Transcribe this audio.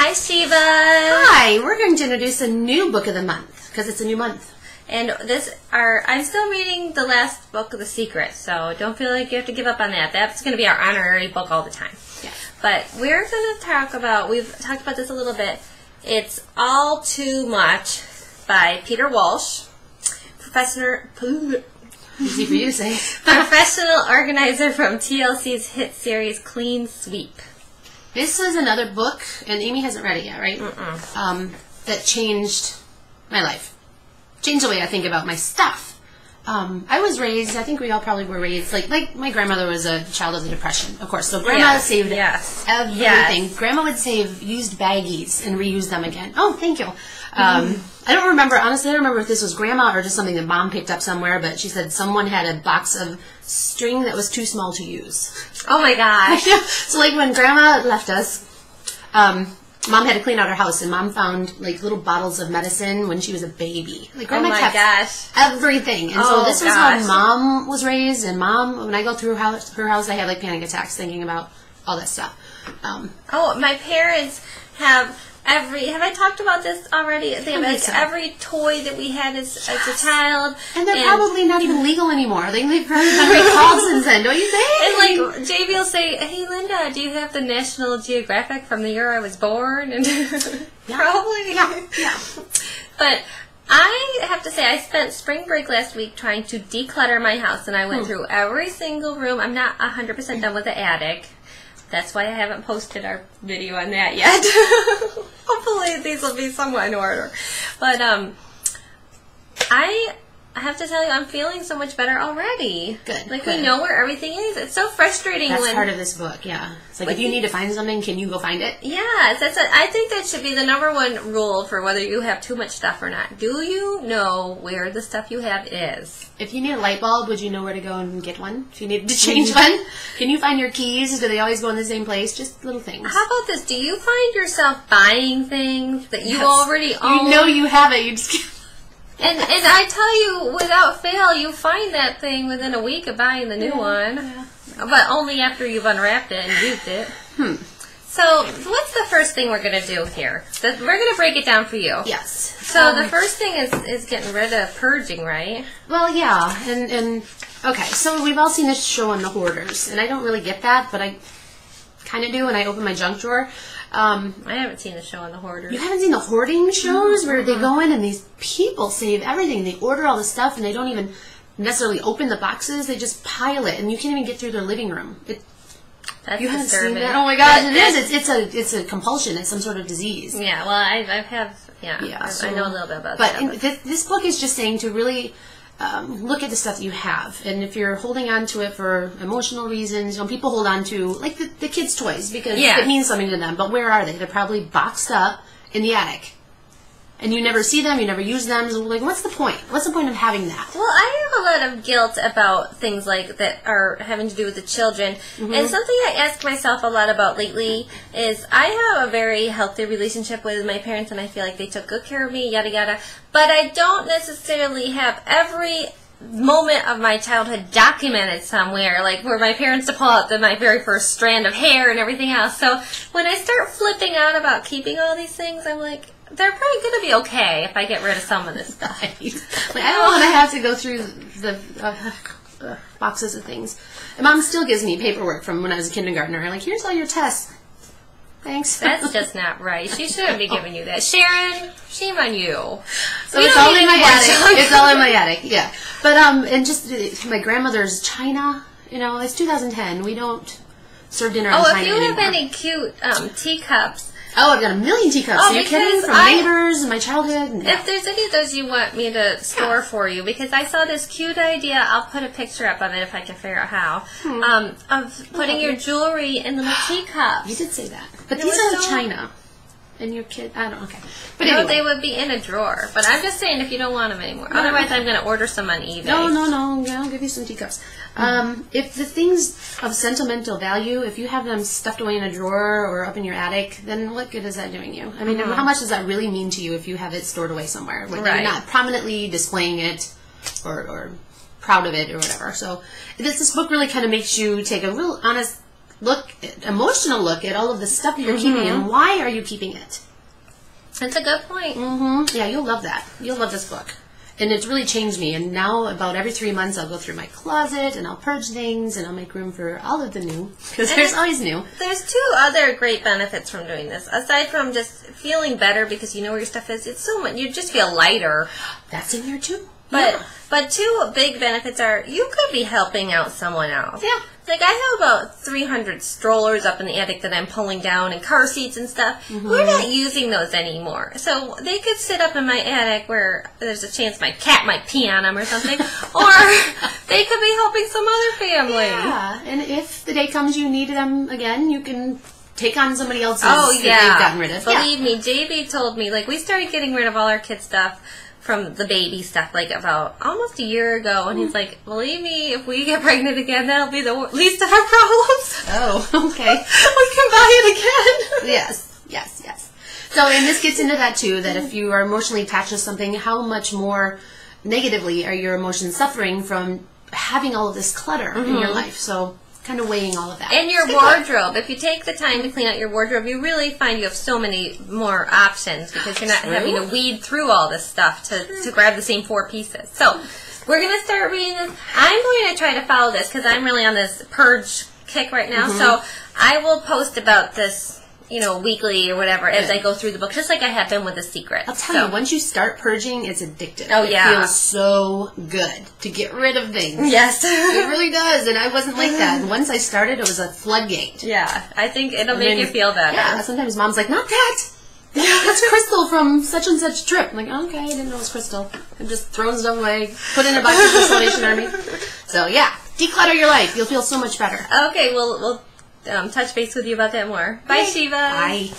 Hi, Shiva. Hi, we're going to introduce a new book of the month because it's a new month. And I'm still reading the last book of The Secret, so don't feel like you have to give up on that. That's going to be our honorary book all the time. Yeah. But we're going to talk about, we've talked about this a little bit, it's All Too Much by Peter Walsh, Easy for you to say. professional organizer from TLC's hit series Clean Sweep. This is another book, and Amy hasn't read it yet, right? That changed my life. Changed the way I think about my stuff. I was raised, I think we all probably were raised, like my grandmother was a child of the Depression, of course. So Grandma saved everything. Yes. Grandma would save used baggies and reuse them again. Oh, thank you. I don't remember, honestly, I don't remember if this was Grandma or just something that Mom picked up somewhere, but she said someone had a box of string that was too small to use. Oh my gosh. So like when Grandma left us, Mom had to clean out her house, and Mom found like little bottles of medicine when she was a baby. Like Grandma kept everything, and so this was how Mom was raised. And Mom, when I go through her house, I have like panic attacks thinking about all that stuff. My parents have have I talked about this already? They have every toy that we had as a child. And they're probably not even legal anymore. They've probably been recalled since then, don't you think? And like, JV will say, hey Linda, do you have the National Geographic from the year I was born? And probably. Yeah. But I have to say, I spent spring break last week trying to declutter my house, and I went through every single room. I'm not 100% done with the attic. That's why I haven't posted our video on that yet. Hopefully these will be somewhat in order. But I have to tell you, I'm feeling so much better already. Good. Like we know where everything is. It's so frustrating. That's part of this book, yeah. It's like if you need to find something, can you go find it? Yes, I think that should be the #1 rule for whether you have too much stuff or not. Do you know where the stuff you have is? If you need a light bulb, would you know where to go and get one? If you needed to change one? Can you find your keys? Do they always go in the same place? Just little things. How about this? Do you find yourself buying things that you already own? You know you have it. You just And I tell you, without fail, you find that thing within a week of buying the new one. Yeah. But only after you've unwrapped it and used it. So, what's the first thing we're going to do here? We're going to break it down for you. Yes. So, the first thing is getting rid of purging, right? Well, yeah. And okay, so we've all seen this show on The Hoarders. And I don't really get that, but I kind of do when I open my junk drawer. I haven't seen the show on The Hoarders. You haven't seen the hoarding shows where they go in and these people save everything. They order all the stuff and they don't even necessarily open the boxes. They just pile it, and you can't even get through their living room. That's you haven't disturbing. seen that? Oh my gosh, it is. It's a compulsion. It's some sort of disease. Yeah, well, I know a little bit about that. But this book is just saying to really look at the stuff that you have, and if you're holding on to it for emotional reasons, people hold on to like the kids' toys because it means something to them. But where are they? They're probably boxed up in the attic, and you never see them, you never use them. So like, what's the point? What's the point of having that? Well, I have a lot of guilt about things like that are having to do with the children, and something I ask myself a lot about lately is I have a very healthy relationship with my parents, and I feel like they took good care of me, yada yada. But I don't necessarily have every moment of my childhood documented somewhere, like where my parents to pull out my very first strand of hair and everything else. So when I start flipping out about keeping all these things, I'm like, they're probably going to be okay if I get rid of some of this stuff. Like, I don't want to have to go through the boxes of things. And Mom still gives me paperwork from when I was a kindergartner. Like, here's all your tests. Thanks. That's just not right. She shouldn't be giving you that. Sharon, shame on you. So it's all in my attic. It's all in my attic, yeah. But, and just my grandmother's china, it's 2010. We don't serve dinner on china anymore. Oh, if you have any cute teacups. Oh, I've got a million teacups. Are you kidding? From neighbors and my childhood. No. If there's any of those you want me to store for you, because I saw this cute idea, I'll put a picture up of it if I can figure out how, of putting your jewelry in little teacups. You did say that. But these are china. And your kid, I don't know, okay. But no, anyway. they would be in a drawer. But I'm just saying if you don't want them anymore. Otherwise, I'm going to order some on eBay. No. I'll give you some teacups. If the things of sentimental value, if you have them stuffed away in a drawer or up in your attic, then what good is that doing you? I mean, how much does that really mean to you if you have it stored away somewhere? Where you're not prominently displaying it or proud of it or whatever. So this book really kind of makes you take a real honest emotional look at all of the stuff that you're keeping, and why are you keeping it? That's a good point. Yeah, you'll love that. You'll love this book. And it's really changed me. And now about every 3 months I'll go through my closet and I'll purge things and I'll make room for all of the new. Because there's always new. There's 2 other great benefits from doing this. Aside from just feeling better because you know where your stuff is, it's so much, you just feel lighter. That's in here too. But 2 big benefits are you could be helping out someone else. Yeah. Like I have about 300 strollers up in the attic that I'm pulling down and car seats and stuff. We're not using those anymore. So they could sit up in my attic where there's a chance my cat might pee on them or something. Or they could be helping some other family. Yeah. And if the day comes you need them again, you can take on somebody else's that they've gotten rid of. Believe me, JB told me, like, we started getting rid of all our kids' stuff from the baby stuff, like, about almost a year ago. And he's like, believe me, if we get pregnant again, that'll be the least of our problems. Oh, okay. We can buy it again. Yes. So, and this gets into that, too, that if you are emotionally attached to something, how much more negatively are your emotions suffering from having all of this clutter in your life? So, kind of weighing all of that. And your wardrobe. If you take the time to clean out your wardrobe, you really find you have so many more options because you're not having to weed through all this stuff to grab the same 4 pieces. So, we're going to start reading this. I'm going to try to follow this because I'm really on this purge kick right now. So, I will post about this, weekly or whatever as I go through the book, just like I have been with The Secret. I'll tell you, once you start purging, it's addictive. Oh, yeah. It feels so good to get rid of things. Yes. It really does, and I wasn't like that. And once I started, it was a floodgate. Yeah, I think it'll make you feel better. Yeah, sometimes Mom's like, not that! That's Crystal from such and such trip. I'm like, okay, I didn't know it was Crystal. I'm just throwing stuff away, put in a bucket for the Salvation Army. So, yeah, declutter your life. You'll feel so much better. Okay, we'll touch base with you about that more. Bye, Shiva. Bye.